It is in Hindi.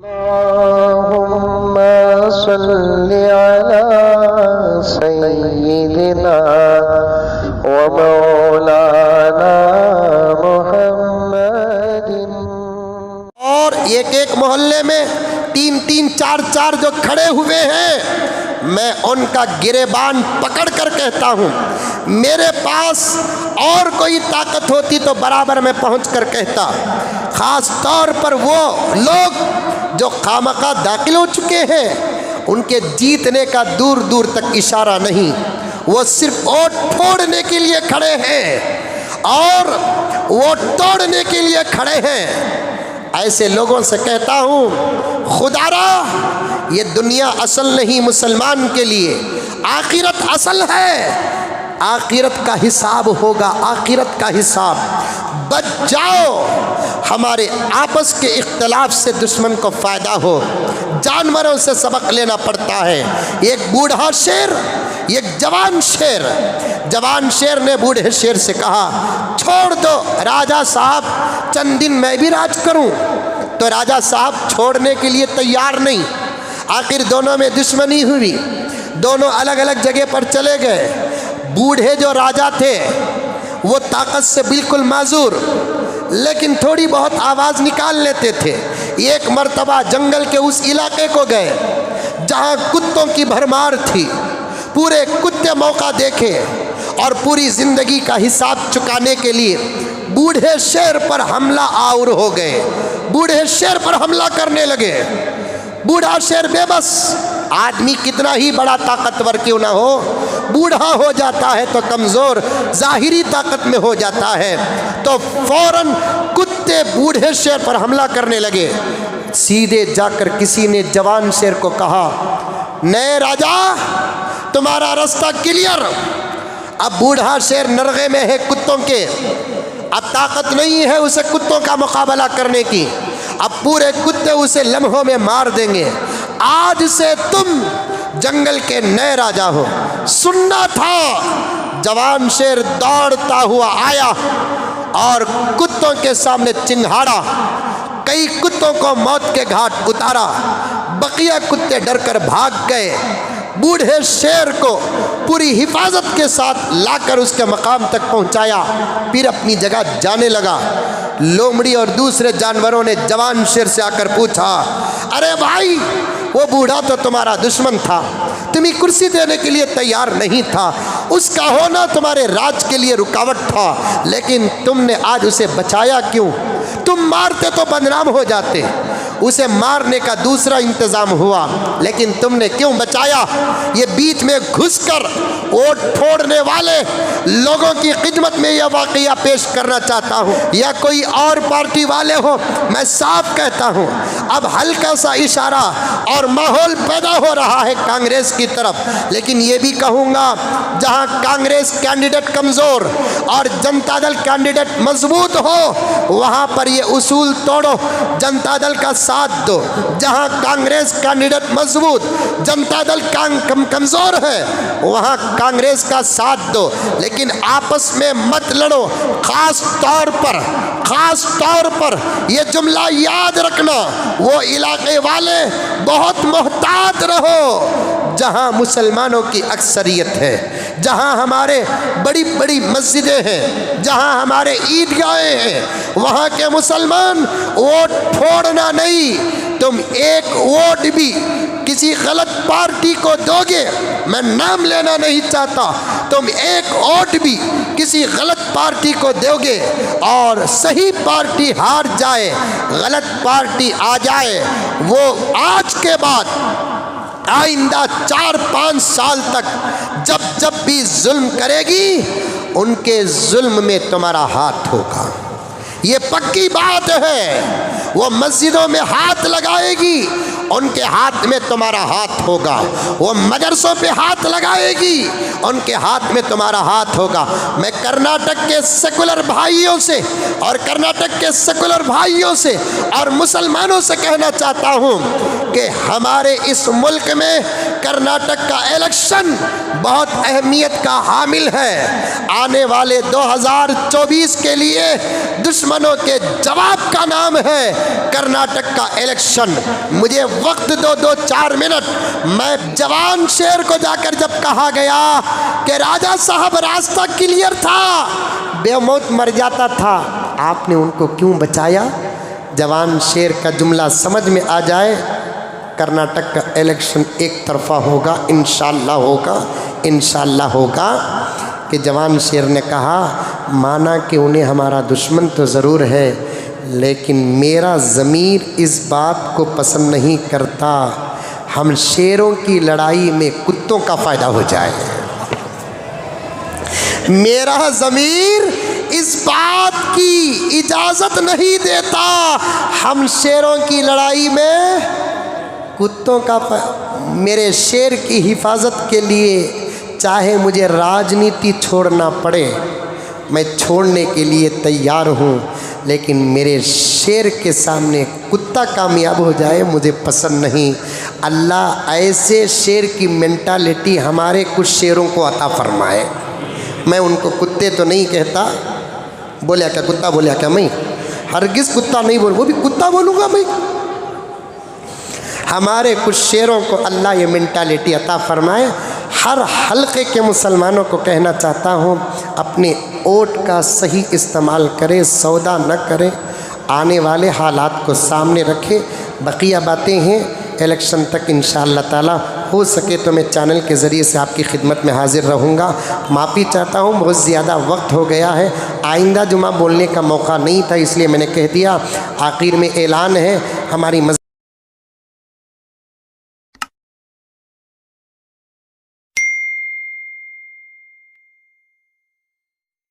अल्लाहुम्मा सल्लि अला सय्यिदिना व मौलाना मुहम्मदिन। और एक एक मोहल्ले में तीन तीन चार चार जो खड़े हुए हैं, मैं उनका गिरेबान पकड़ कर कहता हूँ, मेरे पास और कोई ताकत होती तो बराबर में पहुँच कर कहता। ख़ास तौर पर वो लोग जो खामखा दाखिल हो चुके हैं, उनके जीतने का दूर दूर तक इशारा नहीं, वो सिर्फ वोट फोड़ने के लिए खड़े हैं और वोट तोड़ने के लिए खड़े हैं। ऐसे लोगों से कहता हूँ, खुदारा ये दुनिया असल नहीं मुसलमान के लिए, आखिरत असल है। आखिरत का हिसाब होगा, आखिरत का हिसाब। बच जाओ, हमारे आपस के इख्तलाफ से दुश्मन को फ़ायदा हो। जानवरों से सबक लेना पड़ता है। एक बूढ़ा शेर, एक जवान शेर, जवान शेर ने बूढ़े शेर से कहा, छोड़ दो राजा साहब, चंद दिन मैं भी राज करूं। तो राजा साहब छोड़ने के लिए तैयार नहीं। आखिर दोनों में दुश्मनी हुई, दोनों अलग अलग जगह पर चले गए। बूढ़े जो राजा थे वो ताकत से बिल्कुल माजूर, लेकिन थोड़ी बहुत आवाज़ निकाल लेते थे। एक मर्तबा जंगल के उस इलाके को गए जहाँ कुत्तों की भरमार थी। पूरे कुत्ते मौका देखे और पूरी ज़िंदगी का हिसाब चुकाने के लिए बूढ़े शेर पर हमला आवर हो गए। बूढ़े शेर पर हमला करने लगे। बूढ़ा शेर बेबस, आदमी कितना ही बड़ा ताकतवर क्यों ना हो, बूढ़ा हो जाता है तो कमज़ोर ज़ाहिरी ताकत में हो जाता है। तो फौरन कुत्ते बूढ़े शेर पर हमला करने लगे। सीधे जाकर किसी ने जवान शेर को कहा, नए राजा तुम्हारा रास्ता क्लियर। अब बूढ़ा शेर नरगे में है कुत्तों के, अब ताकत नहीं है उसे कुत्तों का मुकाबला करने की। अब पूरे कुत्ते उसे लम्हों में मार देंगे। आज से तुम जंगल के नए राजा हो। सुनना था। जवान शेर दौड़ता हुआ आया और कुत्तों के सामने चिंघाड़ा। कई कुत्तों को मौत के घाट उतारा। बकिया कुत्ते डरकर भाग गए। बूढ़े शेर को पूरी हिफाजत के साथ लाकर उसके मकाम तक पहुंचाया, फिर अपनी जगह जाने लगा। लोमड़ी और दूसरे जानवरों ने जवान शेर से आकर पूछा, अरे भाई, वो बूढ़ा तो तुम्हारा दुश्मन था, तुम्हें कुर्सी देने के लिए तैयार नहीं था, उसका होना तुम्हारे राज के लिए रुकावट था, लेकिन तुमने आज उसे बचाया क्यों? तुम मारते तो बदनाम हो जाते। उसे मारने का दूसरा इंतज़ाम हुआ, लेकिन तुमने क्यों बचाया? ये बीच में घुसकर वोट फोड़ने वाले लोगों की खिदमत में यह वाक़या पेश करना चाहता हूँ। या कोई और पार्टी वाले हो, मैं साफ कहता हूँ, अब हल्का सा इशारा और माहौल पैदा हो रहा है कांग्रेस की तरफ। लेकिन ये भी कहूँगा, जहाँ कांग्रेस कैंडिडेट कमज़ोर और जनता दल कैंडिडेट मजबूत हो, वहाँ पर ये उसूल तोड़ो, जनता दल का साथ दो। जहाँ कांग्रेस कैंडिडेट मजबूत, जनता दल कमज़ोर है, वहाँ कांग्रेस का साथ दो, लेकिन आपस में मत लड़ो। ख़ास तौर पर ये जुमला याद रखना, वो इलाके वाले बहुत मोहतात रहो जहाँ मुसलमानों की अक्सरियत है, जहाँ हमारे बड़ी बड़ी मस्जिदें हैं, जहाँ हमारे ईदगाहें हैं, वहाँ के मुसलमान वोट फोड़ना नहीं। तुम एक वोट भी किसी गलत पार्टी को दोगे, मैं नाम लेना नहीं चाहता, तुम एक वोट भी किसी गलत पार्टी को दोगे और सही पार्टी हार जाए, गलत पार्टी आ जाए, वो आज के बाद आइंदा 4-5 साल तक जब भी जुल्म करेगी, उनके जुल्म में तुम्हारा हाथ होगा। ये पक्की बात है। वो मस्जिदों में हाथ लगाएगी, उनके हाथ में तुम्हारा हाथ होगा। वो मदरसों पे हाथ लगाएगी, उनके हाथ में तुम्हारा हाथ होगा। मैं कर्नाटक के सेकुलर भाइयों से और कर्नाटक के सेकुलर भाइयों से और मुसलमानों से कहना चाहता हूँ कि हमारे इस मुल्क में कर्नाटक का इलेक्शन बहुत अहमियत का हामिल है। आने वाले 2024 के लिए दुश्मनों के जवाब का नाम है कर्नाटक का इलेक्शन। मुझे वक्त दो 2-4 मिनट। मैं जवान शेर को जाकर जब कहा गया कि राजा साहब रास्ता क्लियर था, बेमौत मर जाता था, आपने उनको क्यों बचाया? जवान शेर का जुमला समझ में आ जाए। कर्नाटक का इलेक्शन एक तरफा होगा, इंशाल्लाह होगा कि जवान शेर ने कहा, माना कि उन्हें हमारा दुश्मन तो ज़रूर है, लेकिन मेरा ज़मीर इस बात को पसंद नहीं करता हम शेरों की लड़ाई में कुत्तों का फ़ायदा हो जाए। मेरा ज़मीर इस बात की इजाज़त नहीं देता हम शेरों की लड़ाई में कुत्तों का मेरे शेर की हिफाजत के लिए चाहे मुझे राजनीति छोड़ना पड़े, मैं छोड़ने के लिए तैयार हूँ, लेकिन मेरे शेर के सामने कुत्ता कामयाब हो जाए मुझे पसंद नहीं। अल्लाह ऐसे शेर की मेंटालिटी हमारे कुछ शेरों को अता फरमाए। मैं उनको कुत्ते तो नहीं कहता, बोलिया क्या कुत्ता बोलिया क्या, मैं हरगिज़ कुत्ता नहीं बोल, वो भी कुत्ता बोलूँगा मैं। हमारे कुछ शेरों को अल्लाह ये मेंटालिटी अता फरमाए। हर हल्के के मुसलमानों को कहना चाहता हूँ, अपने वोट का सही इस्तेमाल करें, सौदा न करें, आने वाले हालात को सामने रखें। बकिया बातें हैं इलेक्शन तक इंशाअल्लाह ताला, हो सके तो मैं चैनल के ज़रिए से आपकी खिदमत में हाज़िर रहूँगा। माफ़ी चाहता हूँ, बहुत ज़्यादा वक्त हो गया है, आइंदा जुमा बोलने का मौका नहीं था इसलिए मैंने कह दिया। आखिर में ऐलान है, हमारी